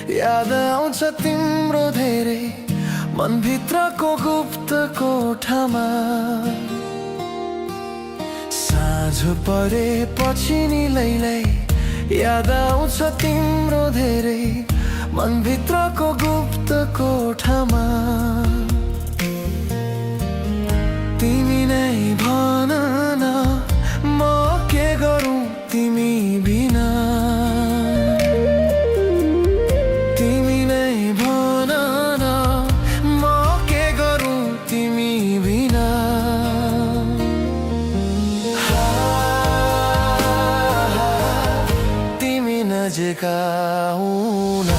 याद आउँछ तिम्रो धेरै मनभित्रको गुप्त कोठामा। साँझ परेपछि नि लैलै याद आउँछ तिम्रो धेरै मनभित्रको गुप्त कोठामा। तिमी नै भन न म के गरौँ तिमी बिना। तिमी नै भन न म के गरौँ तिमी बिना। तिमी नजिक आउन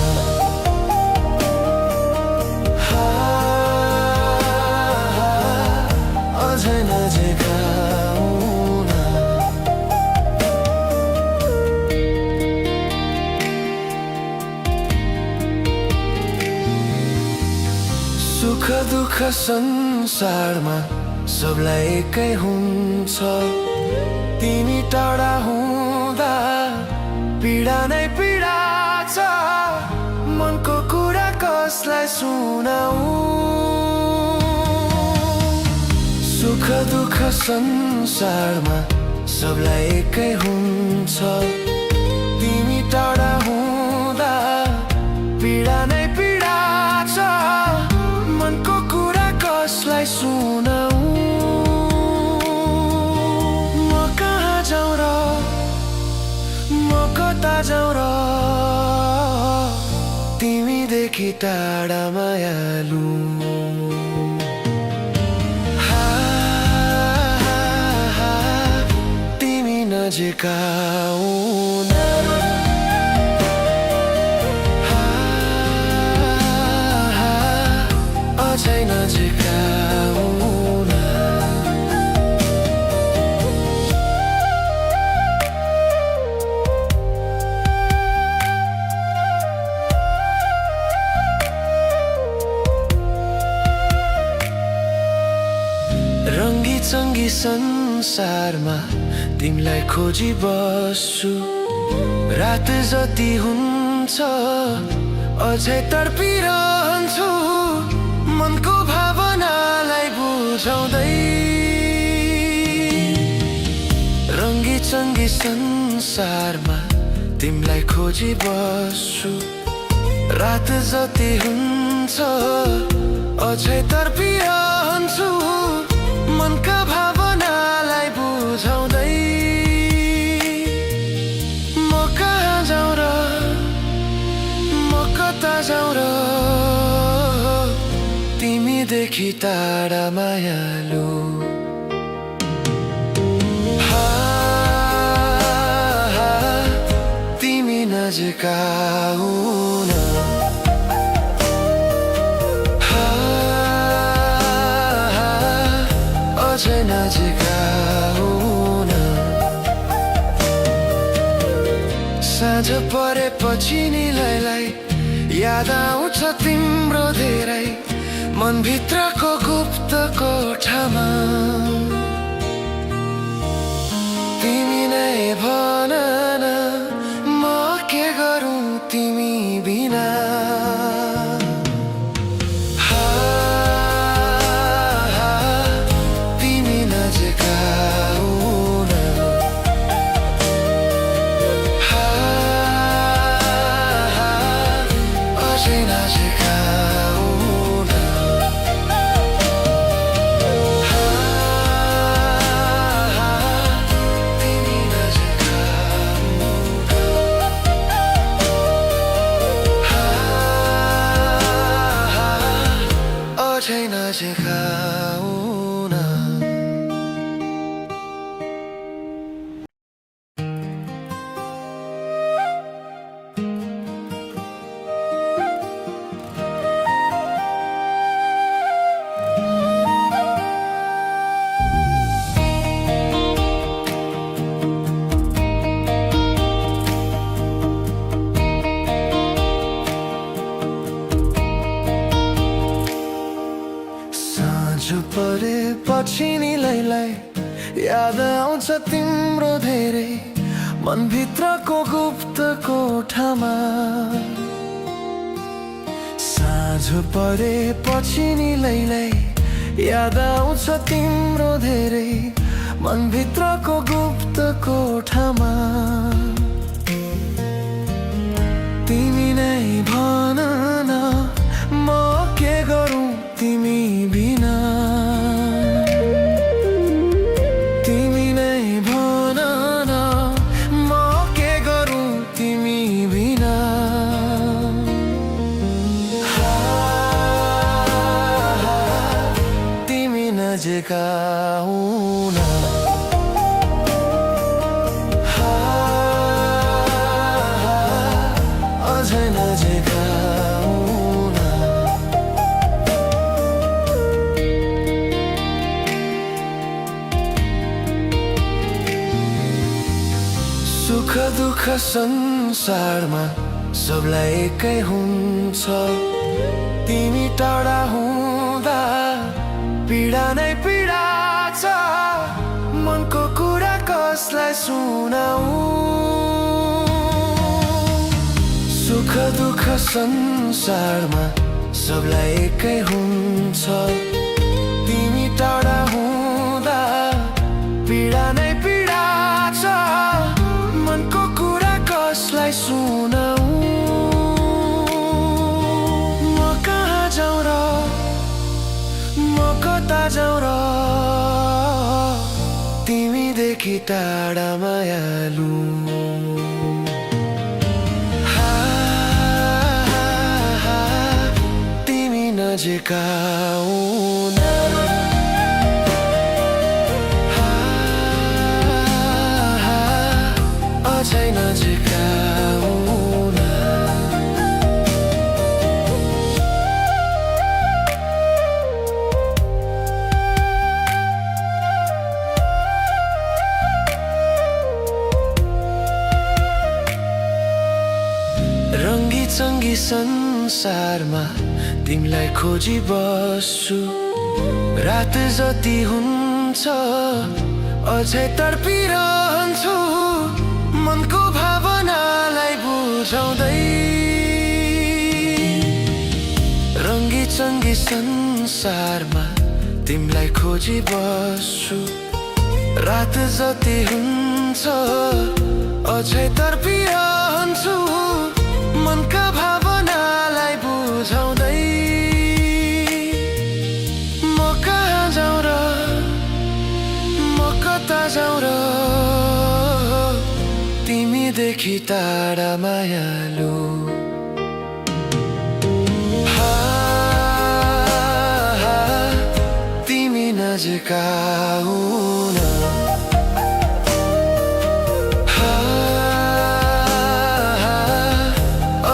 अझै नजिक आउन। सुख दुःख संसारमा सबलाई एकै हुन्छ। तिमी टाढा हुँदा पीडा नै पीडा छ। मनको कुरा कसलाई सुनाऊ। सुख दुःख संसारमा सबलाई एकै हुन्छ। तिमी टाढा हुँदा पीडा नै पीडा छ। मनको कुरा कसलाई सुनाऊ। म कहाँ जाउँ र म कता जाउँ र तिमीदेखि टाढा मायालु। तिमी नजिक आउन अझै नजिक आउन। रङ्गी चङ्गी संसारमा तिमीलाई खोजी बस्छु। रात जति हुन्छ अझै तडपिरहन्छु। मनको भावनालाई बुझाउँदै रङ्गी चङ्गी संसारमा तिमीलाई खोजी बस्छु। रात जति हुन्छ अझै तडपिरहन्छु। मनका भावनालाई बुझाउँदै म कहाँ जाउँ र म कता जाउँ र तिमीदेखि टाढा मायालु। तिमी नजिक आउन अझै नजिक आउन। साँझ परेपछि नि लैलै याद आउँछ तिम्रो धेरै मनभित्रको गुप्त कोठामा। तिमी नै भन न म के गरौँ तिमी बिना। तिमी नजिक आउन अझै नजिक आउन। तिमी नजिक आउन अझै नजिक आउन। परेपछि नि लैलै याद आउँछ तिम्रो धेरै मनभित्रको गुप्त कोठामा। साँझ परेपछि नि लैलै याद आउँछ तिम्रो धेरै मनभित्रको गुप्त कोठामा तिमी नै भन न म के गरौँ तिमी बिना तिमी नै भन न म के गरौँ तिमी बिना तिमी नजिक आउन अझै नजिक आउन सुख दुःख संसारमा सबलाई एकै हुन्छ तिमी टाढा हुँदा पीडा नै पीडा छ मनको कुरा कसलाई सुनाऊ सुख दुःख संसारमा सबलाई एकै हुन्छ तिमी टाढा हुँदा पीडा नै पीडा छ मनको कुरा कसलाई सुनाऊ म कहाँ जाउँ र म कता जाउँ र तिमीदेखि टाढा मायालु तिमी नजिक आउन अझै नजिक आउन रङ्गी चङ्गी संसारमा तिमीलाई खोजी बस्छु रात जति हुन्छ अझै तडपिरहन्छु मनको भावनालाई बुझाउँदै रङ्गी चङ्गी संसारमा तिमीलाई खोजी बस्छु रात जति हुन्छ अझै तडपिरहन्छु मनका भावनालाई बुझाउँदै म कहाँ जाउँ र म कता जाउँ र तिमीदेखि टाढा मायालु तिमी नजिक आउन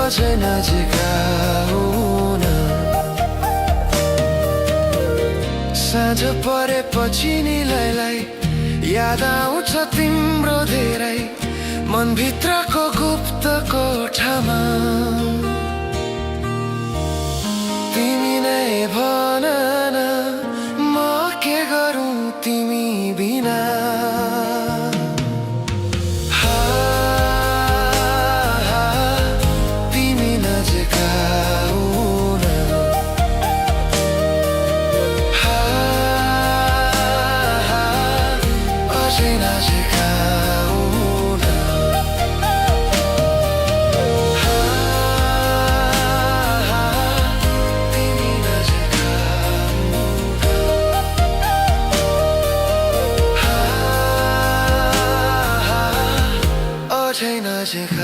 अझै नजिक आउन साँझ परेपछि नि लैलै याद आउँछ तिम्रो धेरै मनभित्रको गुप्त कोठामा तिमी नै भन न म के गरौँ तिमी बिना तिमी नजिक आउन अझै नजिक आउन तिमी नजिक आउन अझै नजिक